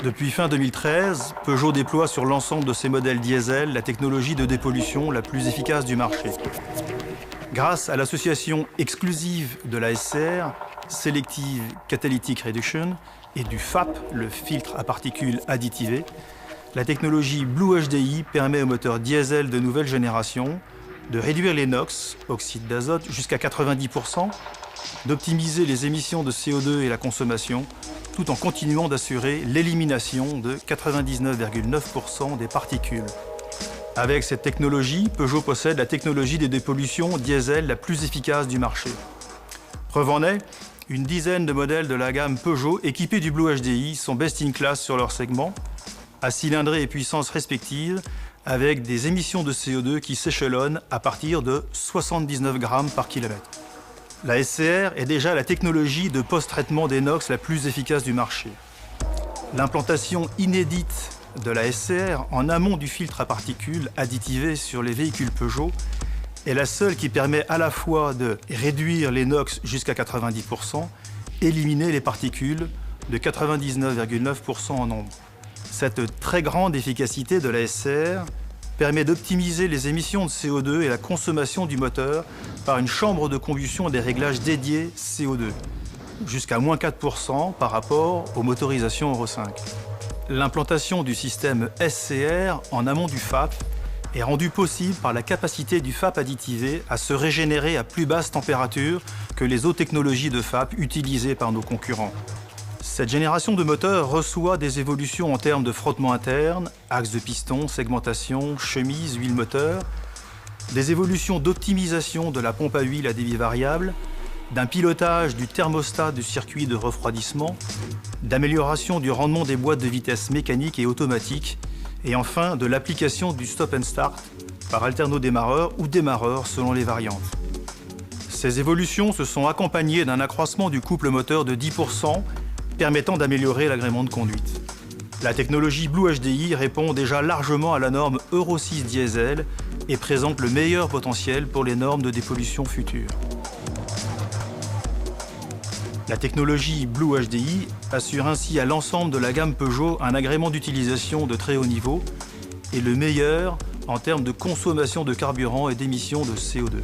Depuis fin 2013, Peugeot déploie sur l'ensemble de ses modèles diesel la technologie de dépollution la plus efficace du marché. Grâce à l'association exclusive de la SCR, Selective Catalytic Reduction, et du FAP, le filtre à particules additivé, la technologie Blue HDI permet aux moteurs diesel de nouvelle génération de réduire les NOx, oxyde d'azote, jusqu'à 90%, d'optimiser les émissions de CO2 et la consommation, tout en continuant d'assurer l'élimination de 99,9% des particules. Avec cette technologie, Peugeot possède la technologie des dépollutions diesel la plus efficace du marché. Preuve en est, une dizaine de modèles de la gamme Peugeot équipés du Blue HDI sont best-in-class sur leur segment, à cylindrée et puissance respectives, avec des émissions de CO2 qui s'échelonnent à partir de 79 grammes par kilomètre. La SCR est déjà la technologie de post-traitement des NOx la plus efficace du marché. L'implantation inédite de la SCR en amont du filtre à particules additivé sur les véhicules Peugeot est la seule qui permet à la fois de réduire les NOx jusqu'à 90%, éliminer les particules de 99,9% en nombre. Cette très grande efficacité de la SCR permet d'optimiser les émissions de CO2 et la consommation du moteur par une chambre de combustion et des réglages dédiés CO2, jusqu'à moins 4% par rapport aux motorisations Euro 5. L'implantation du système SCR en amont du FAP est rendue possible par la capacité du FAP additivé à se régénérer à plus basse température que les autres technologies de FAP utilisées par nos concurrents. Cette génération de moteurs reçoit des évolutions en termes de frottement interne, axe de piston, segmentation, chemise, huile moteur, des évolutions d'optimisation de la pompe à huile à débit variable, d'un pilotage du thermostat du circuit de refroidissement, d'amélioration du rendement des boîtes de vitesse mécaniques et automatiques, et enfin de l'application du stop and start par alternodémarreur ou démarreur selon les variantes. Ces évolutions se sont accompagnées d'un accroissement du couple moteur de 10%, permettant d'améliorer l'agrément de conduite. La technologie Blue HDI répond déjà largement à la norme Euro 6 diesel et présente le meilleur potentiel pour les normes de dépollution futures. La technologie Blue HDI assure ainsi à l'ensemble de la gamme Peugeot un agrément d'utilisation de très haut niveau et le meilleur en termes de consommation de carburant et d'émissions de CO2.